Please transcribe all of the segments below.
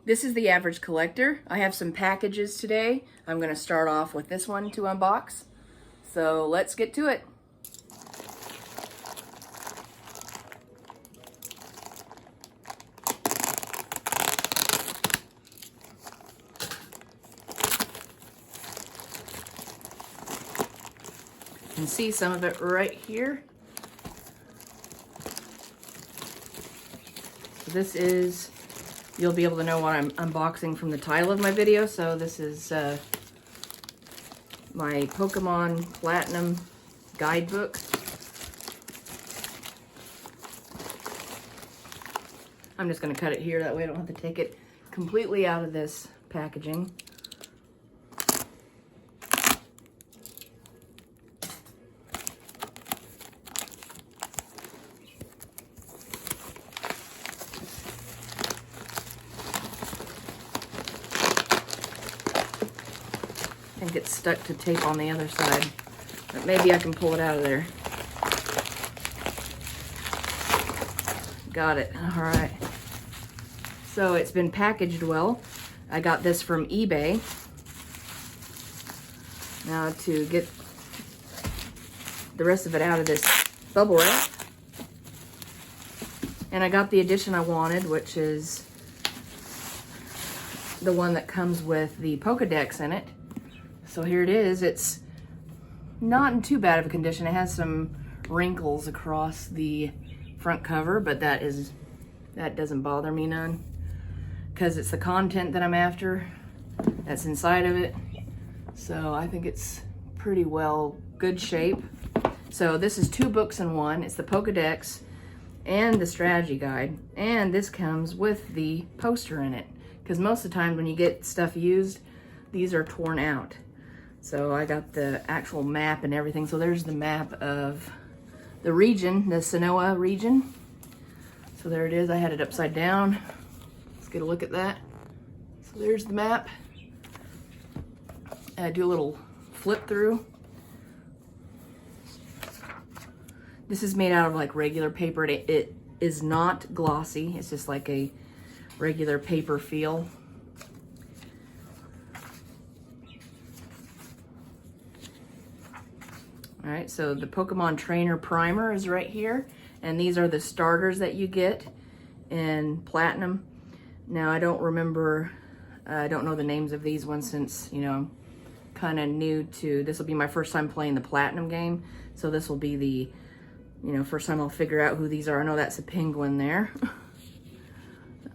This is the average collector. I have some packages today. I'm going to start off with this one to unbox. So let's get to it. You can see some of it right here. So this is, you'll be able to know what I'm unboxing from the title of my video. So this is my Pokemon Platinum guidebook. I'm just going to cut it here, that way I don't have to take it completely out of this packaging. I think it's stuck to tape on the other side, but maybe I can pull it out of there. Got it. All right. So it's been packaged well. I got this from eBay. Now to get the rest of it out of this bubble wrap. And I got the edition I wanted, which is the one that comes with the Pokédex in it. So here it is. It's not in too bad of a condition. It has some wrinkles across the front cover, but that doesn't bother me none, because it's the content that I'm after that's inside of it. So I think it's pretty well good shape. So this is 2 books in one. It's the Pokédex and the strategy guide, and this comes with the poster in it, because most of the time when you get stuff used, these are torn out. So I got the actual map and everything. So there's the map of the region, the Sinnoh region. So there it is. I had it upside down. Let's get a look at that. So there's the map. I do a little flip through. This is made out of like regular paper. It is not glossy. It's just like a regular paper feel. All right, so the Pokemon Trainer Primer is right here, and these are the starters that you get in Platinum. Now, I don't remember, I don't know the names of these ones since, you know, I'm kind of new to, this will be my first time playing the Platinum game, so this will be the, you know, first time I'll figure out who these are. I know that's a penguin there.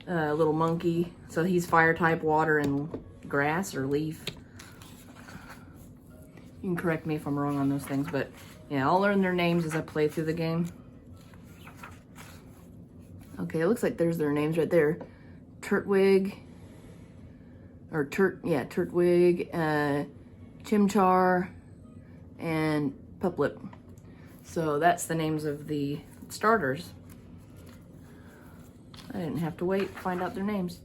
A little monkey, so he's fire type, water and grass or leaf. You can correct me if I'm wrong on those things, but yeah, I'll learn their names as I play through the game. Okay, it looks like there's their names right there. Turtwig, Chimchar, and Puplip. So that's the names of the starters. I didn't have to wait to find out their names.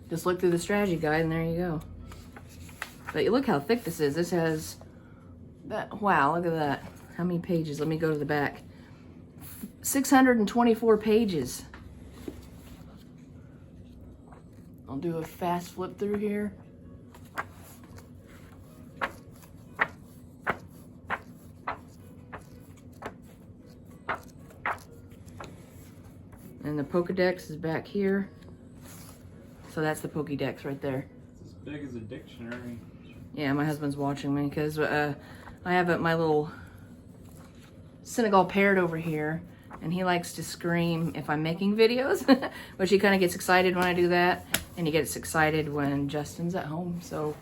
Just look through the strategy guide and there you go. But you look how thick this is. This has that, wow, look at that. How many pages? Let me go to the back. 624 pages. I'll do a fast flip through here. And the Pokédex is back here. So that's the Pokédex right there. It's as big as a dictionary. Yeah, my husband's watching me because I have my little Senegal parrot over here, and he likes to scream if I'm making videos, which he kind of gets excited when I do that, and he gets excited when Justin's at home. So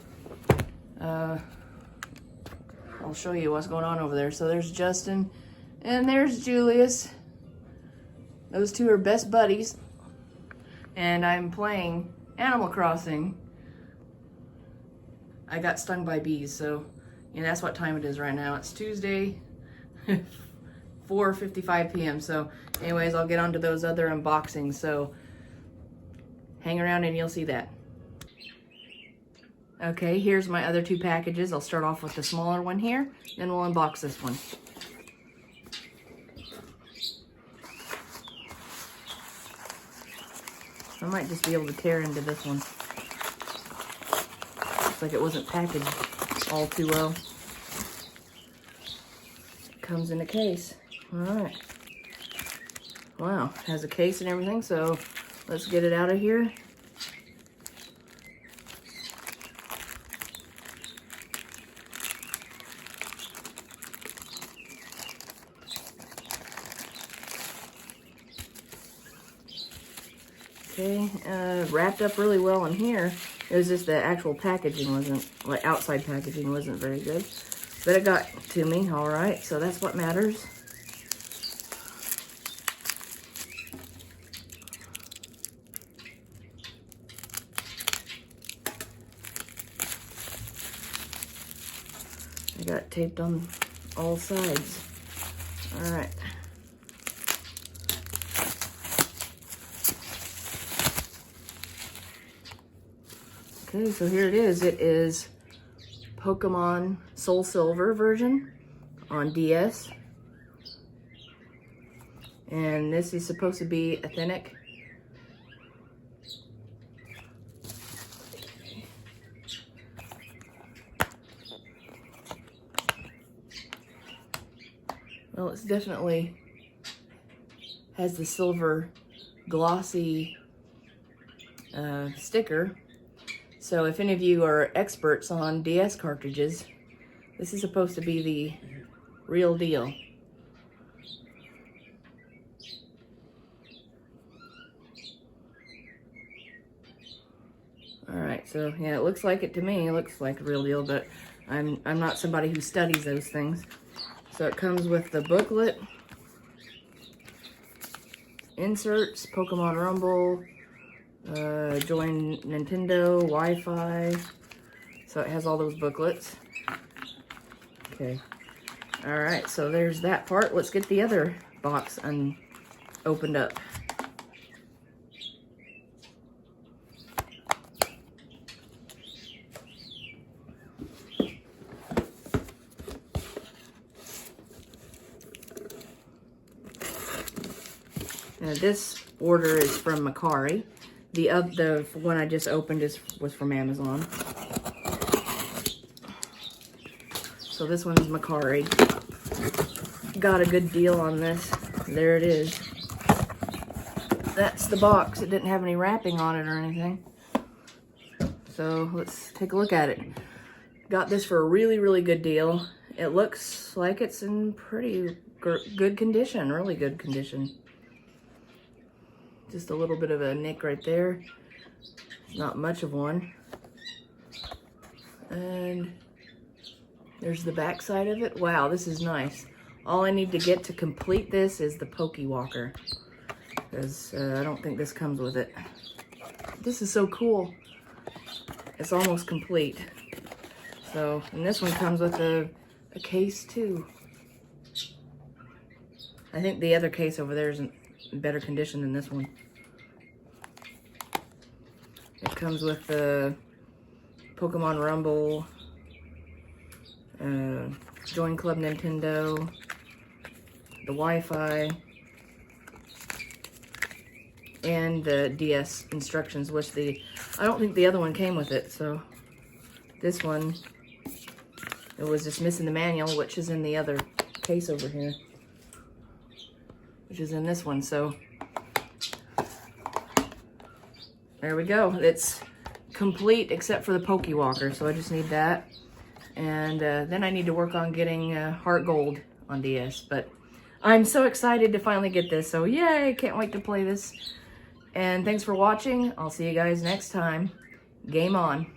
I'll show you what's going on over there. So there's Justin, and there's Julius. Those two are best buddies, and I'm playing Animal Crossing. I got stung by bees, so yeah, that's what time it is right now. It's Tuesday, 4:55 p.m. So anyways, I'll get on to those other unboxings. So hang around and you'll see that. Okay, here's my other 2 packages. I'll start off with the smaller one here, then we'll unbox this one. I might just be able to tear into this one. Looks like it wasn't packaged all too well. It comes in a case. All right. Wow, it has a case and everything, so let's get it out of here. Okay, wrapped up really well in here. It was just the actual packaging wasn't, like outside packaging wasn't very good. But it got to me, all right, so that's what matters. I got it taped on all sides. All right. Okay, so here it is. It is Pokemon SoulSilver version on DS. And this is supposed to be authentic. Well, it's definitely has the silver glossy sticker. So if any of you are experts on DS cartridges, this is supposed to be the real deal. Alright, so yeah, it looks like it to me. It looks like the real deal, but I'm not somebody who studies those things. So it comes with the booklet, inserts, Pokemon Rumble, join Nintendo, Wi-Fi. So it has all those booklets. Okay. Alright, so there's that part. Let's get the other box opened up. Now this order is from Macari. The one I just opened was from Amazon. So this one's Macari. Got a good deal on this. There it is. That's the box. It didn't have any wrapping on it or anything. So let's take a look at it. Got this for a really, really good deal. It looks like it's in pretty good condition, really good condition. Just a little bit of a nick right there. Not much of one. And there's the back side of it. Wow, this is nice. All I need to get to complete this is the Pokewalker, because I don't think this comes with it. This is so cool. It's almost complete. So, and this one comes with a case too. I think the other case over there is in better condition than this one. It comes with the Pokemon Rumble, Join Club Nintendo, the Wi-Fi, and the DS instructions, which I don't think the other one came with it, so this one, it was just missing the manual, which is in the other case over here, which is in this one, so there we go. It's complete except for the Pokewalker, so I just need that. And then I need to work on getting Heart Gold on DS, but I'm so excited to finally get this, so yay, can't wait to play this. And thanks for watching. I'll see you guys next time. Game on.